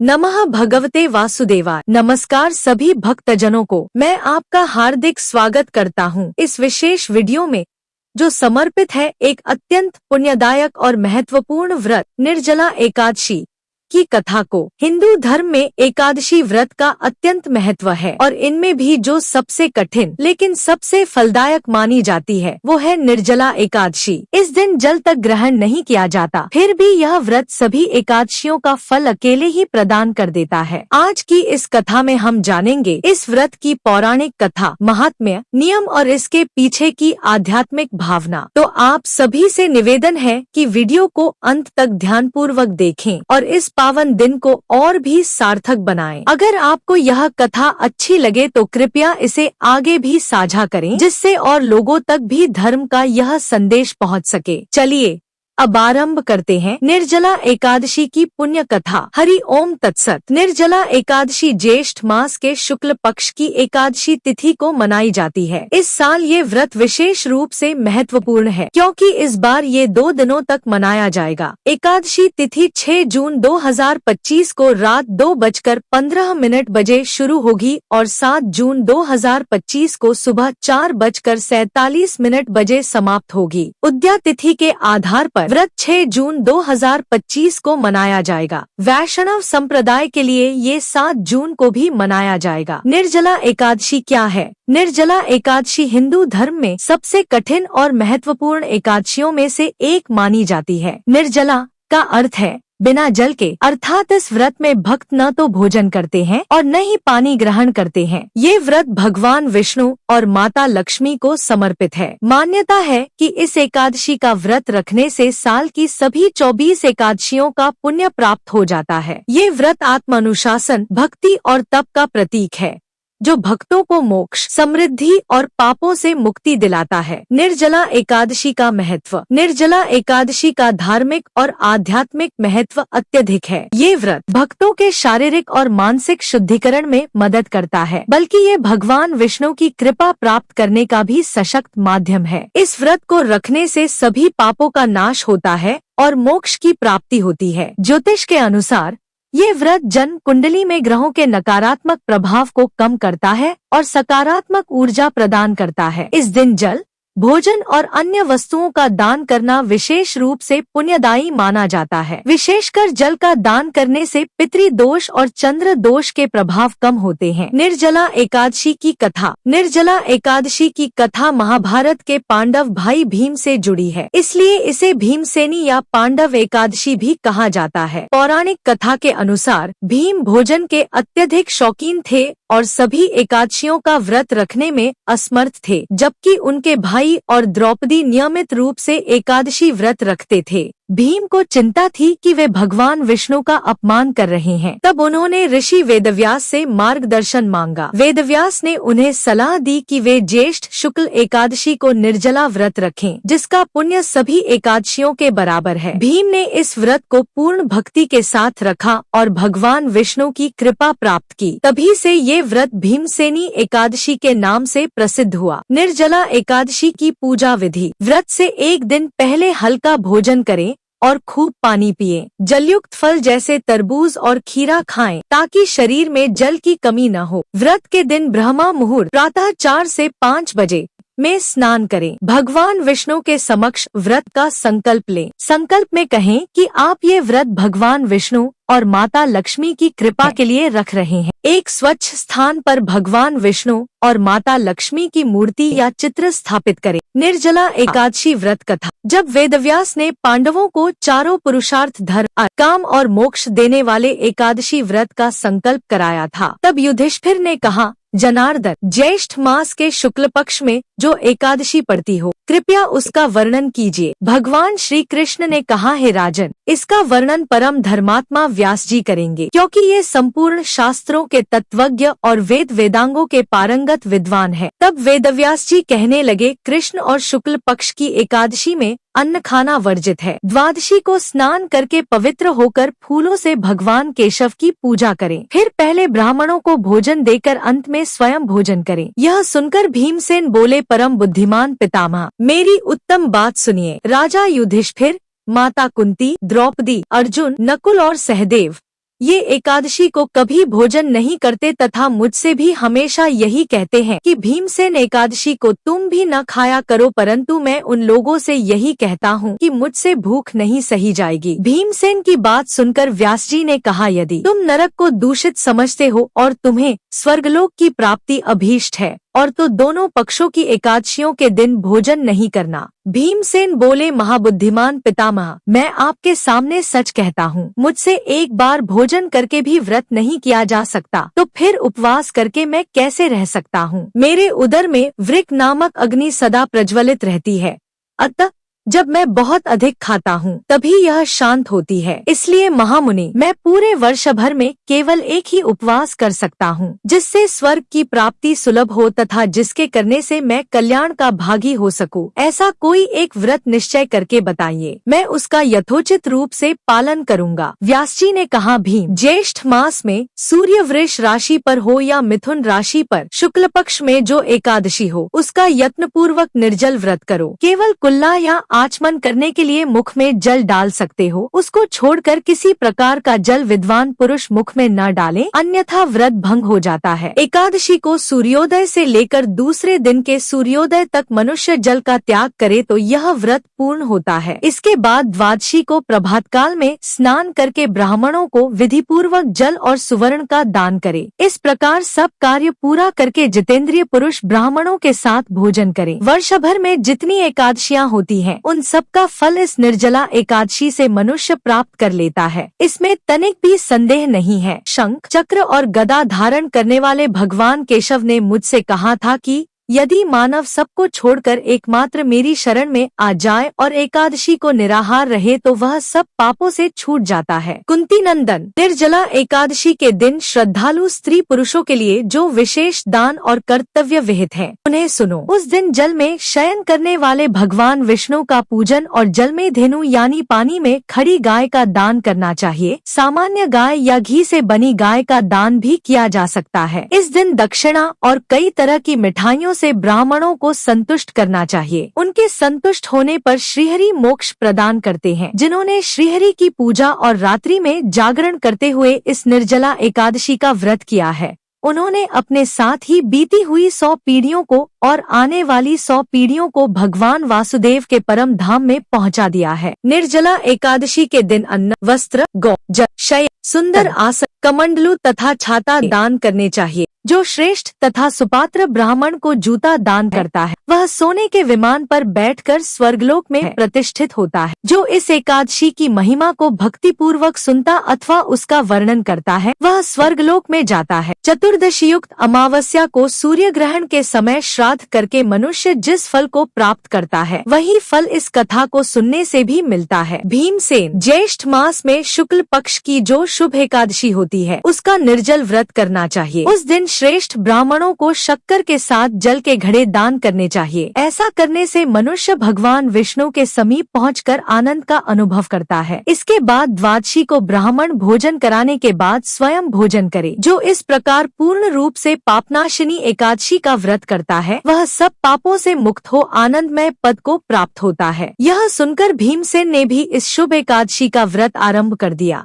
नमः भगवते वासुदेवाय। नमस्कार सभी भक्तजनों को, मैं आपका हार्दिक स्वागत करता हूँ इस विशेष वीडियो में, जो समर्पित है एक अत्यंत पुण्यदायक और महत्वपूर्ण व्रत निर्जला एकादशी की कथा को। हिंदू धर्म में एकादशी व्रत का अत्यंत महत्व है और इनमें भी जो सबसे कठिन लेकिन सबसे फलदायक मानी जाती है वो है निर्जला एकादशी। इस दिन जल तक ग्रहण नहीं किया जाता, फिर भी यह व्रत सभी एकादशियों का फल अकेले ही प्रदान कर देता है। आज की इस कथा में हम जानेंगे इस व्रत की पौराणिक कथा, महात्म्य, नियम और इसके पीछे की आध्यात्मिक भावना। तो आप सभी से निवेदन है कि वीडियो को अंत तक ध्यानपूर्वक देखें और इस पावन दिन को और भी सार्थक बनाएं। अगर आपको यह कथा अच्छी लगे तो कृपया इसे आगे भी साझा करें, जिससे और लोगों तक भी धर्म का यह संदेश पहुंच सके। चलिए अब आरंभ करते हैं निर्जला एकादशी की पुण्य कथा। हरि ओम तत्सत। निर्जला एकादशी ज्येष्ठ मास के शुक्ल पक्ष की एकादशी तिथि को मनाई जाती है। इस साल ये व्रत विशेष रूप से महत्वपूर्ण है क्योंकि इस बार ये 2 दिनों तक मनाया जाएगा। एकादशी तिथि 6 जून 2025 को रात 2:15 बजे शुरू होगी और 7 जून 2025 को सुबह 4:47 बजे समाप्त होगी। उद्या तिथि के आधार पर व्रत 6 जून 2025 को मनाया जाएगा। वैष्णव संप्रदाय के लिए ये 7 जून को भी मनाया जाएगा। निर्जला एकादशी क्या है? निर्जला एकादशी हिंदू धर्म में सबसे कठिन और महत्वपूर्ण एकादशियों में से एक मानी जाती है। निर्जला का अर्थ है बिना जल के, अर्थात इस व्रत में भक्त न तो भोजन करते हैं और न ही पानी ग्रहण करते हैं। ये व्रत भगवान विष्णु और माता लक्ष्मी को समर्पित है। मान्यता है कि इस एकादशी का व्रत रखने से साल की सभी 24 एकादशियों का पुण्य प्राप्त हो जाता है। ये व्रत आत्मानुशासन, भक्ति और तप का प्रतीक है जो भक्तों को मोक्ष, समृद्धि और पापों से मुक्ति दिलाता है। निर्जला एकादशी का महत्व। निर्जला एकादशी का धार्मिक और आध्यात्मिक महत्व अत्यधिक है। ये व्रत भक्तों के शारीरिक और मानसिक शुद्धिकरण में मदद करता है, बल्कि ये भगवान विष्णु की कृपा प्राप्त करने का भी सशक्त माध्यम है। इस व्रत को रखने से सभी पापों का नाश होता है और मोक्ष की प्राप्ति होती है। ज्योतिष के अनुसार ये व्रत जन्म कुंडली में ग्रहों के नकारात्मक प्रभाव को कम करता है और सकारात्मक ऊर्जा प्रदान करता है। इस दिन जल, भोजन और अन्य वस्तुओं का दान करना विशेष रूप से पुण्यदायी माना जाता है। विशेषकर जल का दान करने से पितृ दोष और चंद्र दोष के प्रभाव कम होते हैं। निर्जला एकादशी की कथा। निर्जला एकादशी की कथा महाभारत के पांडव भाई भीम से जुड़ी है, इसलिए इसे भीमसेनी या पांडव एकादशी भी कहा जाता है। पौराणिक कथा के अनुसार भीम भोजन के अत्यधिक शौकीन थे और सभी एकादशियों का व्रत रखने में असमर्थ थे, जबकि उनके भाई और द्रौपदी नियमित रूप से एकादशी व्रत रखते थे। भीम को चिंता थी कि वे भगवान विष्णु का अपमान कर रहे हैं। तब उन्होंने ऋषि वेदव्यास से मार्गदर्शन मांगा। वेदव्यास ने उन्हें सलाह दी कि वे ज्येष्ठ शुक्ल एकादशी को निर्जला व्रत रखें, जिसका पुण्य सभी एकादशियों के बराबर है। भीम ने इस व्रत को पूर्ण भक्ति के साथ रखा और भगवान विष्णु की कृपा प्राप्त की। तभी से ये व्रत भीमसेनी एकादशी के नाम से प्रसिद्ध हुआ। निर्जला एकादशी की पूजा विधि। व्रत से एक दिन पहले हल्का भोजन करें और खूब पानी पिएं। जलयुक्त फल जैसे तरबूज और खीरा खाएं ताकि शरीर में जल की कमी न हो। व्रत के दिन ब्रह्मा मुहूर्त प्रातः 4 से 5 बजे में स्नान करें। भगवान विष्णु के समक्ष व्रत का संकल्प लें। संकल्प में कहें कि आप ये व्रत भगवान विष्णु और माता लक्ष्मी की कृपा के लिए रख रहे हैं। एक स्वच्छ स्थान पर भगवान विष्णु और माता लक्ष्मी की मूर्ति या चित्र स्थापित करें। निर्जला एकादशी व्रत कथा। जब वेदव्यास ने पांडवों को चारों पुरुषार्थ, धर्म, काम और मोक्ष देने वाले एकादशी व्रत का संकल्प कराया था, तब युधिष्ठिर ने कहा, जनार्दन, ज्येष्ठ मास के शुक्ल पक्ष में जो एकादशी पड़ती हो, कृपया उसका वर्णन कीजिए। भगवान श्री कृष्ण ने कहा, हे राजन, इसका वर्णन परम धर्मात्मा व्यास जी करेंगे, क्योंकि ये संपूर्ण शास्त्रों के तत्वज्ञ और वेदांगों के पारंगत विद्वान है। तब वेदव्यास जी कहने लगे, कृष्ण और शुक्ल पक्ष की एकादशी में अन्न खाना वर्जित है। द्वादशी को स्नान करके पवित्र होकर फूलों से भगवान केशव की पूजा करें। फिर पहले ब्राह्मणों को भोजन देकर अंत में स्वयं भोजन करें। यह सुनकर भीमसेन बोले, परम बुद्धिमान पितामह, मेरी उत्तम बात सुनिए। राजा युधिष्ठिर, माता कुंती, द्रौपदी, अर्जुन, नकुल और सहदेव ये एकादशी को कभी भोजन नहीं करते तथा मुझसे भी हमेशा यही कहते हैं कि भीमसेन एकादशी को तुम भी न खाया करो, परंतु मैं उन लोगों से यही कहता हूँ कि मुझसे भूख नहीं सही जाएगी। भीमसेन की बात सुनकर व्यास जी ने कहा, यदि तुम नरक को दूषित समझते हो और तुम्हें स्वर्गलोक की प्राप्ति अभीष्ट है और तो दोनों पक्षों की एकादशियों के दिन भोजन नहीं करना। भीमसेन बोले, महाबुद्धिमान पितामह, मैं आपके सामने सच कहता हूँ, मुझसे एक बार भोजन करके भी व्रत नहीं किया जा सकता, तो फिर उपवास करके मैं कैसे रह सकता हूँ। मेरे उदर में वृक नामक अग्नि सदा प्रज्वलित रहती है, अतः जब मैं बहुत अधिक खाता हूँ तभी यह शांत होती है। इसलिए महामुनि, मैं पूरे वर्ष भर में केवल एक ही उपवास कर सकता हूँ, जिससे स्वर्ग की प्राप्ति सुलभ हो तथा जिसके करने से मैं कल्याण का भागी हो सकूँ। ऐसा कोई एक व्रत निश्चय करके बताइए, मैं उसका यथोचित रूप से पालन करूँगा। व्यास जी ने कहा, भीम, ज्येष्ठ मास में सूर्य वृष राशि पर हो या मिथुन राशि पर शुक्ल पक्ष में जो एकादशी हो, उसका यत्न पूर्वक निर्जल व्रत करो। केवल कुल्ला या आचमन करने के लिए मुख में जल डाल सकते हो, उसको छोड़कर किसी प्रकार का जल विद्वान पुरुष मुख में न डालें, अन्यथा व्रत भंग हो जाता है। एकादशी को सूर्योदय से लेकर दूसरे दिन के सूर्योदय तक मनुष्य जल का त्याग करे तो यह व्रत पूर्ण होता है। इसके बाद द्वादशी को प्रभात काल में स्नान करके ब्राह्मणों को विधि पूर्वक जल और सुवर्ण का दान करे। इस प्रकार सब कार्य पूरा करके जितेंद्रिय पुरुष ब्राह्मणों के साथ भोजन करे। वर्ष भर में जितनी एकादशियां होती हैं, उन सब का फल इस निर्जला एकादशी से मनुष्य प्राप्त कर लेता है, इसमें तनिक भी संदेह नहीं है। शंख चक्र और गदा धारण करने वाले भगवान केशव ने मुझसे कहा था कि यदि मानव सबको छोड़कर एकमात्र मेरी शरण में आ जाए और एकादशी को निराहार रहे तो वह सब पापों से छूट जाता है। कुंती नंदन, निर्जला एकादशी के दिन श्रद्धालु स्त्री पुरुषों के लिए जो विशेष दान और कर्तव्य विहित है, उन्हें सुनो। उस दिन जल में शयन करने वाले भगवान विष्णु का पूजन और जल में धेनु यानी पानी में खड़ी गाय का दान करना चाहिए। सामान्य गाय या घी से बनी गाय का दान भी किया जा सकता है। इस दिन दक्षिणा और कई तरह की मिठाइयों से ब्राह्मणों को संतुष्ट करना चाहिए। उनके संतुष्ट होने पर श्रीहरि मोक्ष प्रदान करते हैं। जिन्होंने श्रीहरि की पूजा और रात्रि में जागरण करते हुए इस निर्जला एकादशी का व्रत किया है, उन्होंने अपने साथ ही बीती हुई 100 पीढ़ियों को और आने वाली 100 पीढ़ियों को भगवान वासुदेव के परम धाम में पहुंचा दिया है। निर्जला एकादशी के दिन अन्न, वस्त्र, गौ, जल, शयन, सुंदर आसन, कमंडलू तथा छाता दान करने चाहिए। जो श्रेष्ठ तथा सुपात्र ब्राह्मण को जूता दान करता है, वह सोने के विमान पर बैठकर स्वर्गलोक में प्रतिष्ठित होता है। जो इस एकादशी की महिमा को भक्ति पूर्वक सुनता अथवा उसका वर्णन करता है, वह स्वर्गलोक में जाता है। चतुर्दशी युक्त अमावस्या को सूर्य ग्रहण के समय श्राद्ध करके मनुष्य जिस फल को प्राप्त करता है, वही फल इस कथा को सुनने से भी मिलता है। भीमसेन, ज्येष्ठ मास में शुक्ल पक्ष की जो शुभ एकादशी होती है, उसका निर्जल व्रत करना चाहिए। उस दिन श्रेष्ठ ब्राह्मणों को शक्कर के साथ जल के घड़े दान करने चाहिए। ऐसा करने से मनुष्य भगवान विष्णु के समीप पहुंचकर आनंद का अनुभव करता है। इसके बाद द्वादशी को ब्राह्मण भोजन कराने के बाद स्वयं भोजन करे। जो इस प्रकार पूर्ण रूप से पापनाशिनी एकादशी का व्रत करता है, वह सब पापों से मुक्त हो आनंदमय पद को प्राप्त होता है। यह सुनकर भीमसेन ने भी इस शुभ एकादशी का व्रत आरंभ कर दिया।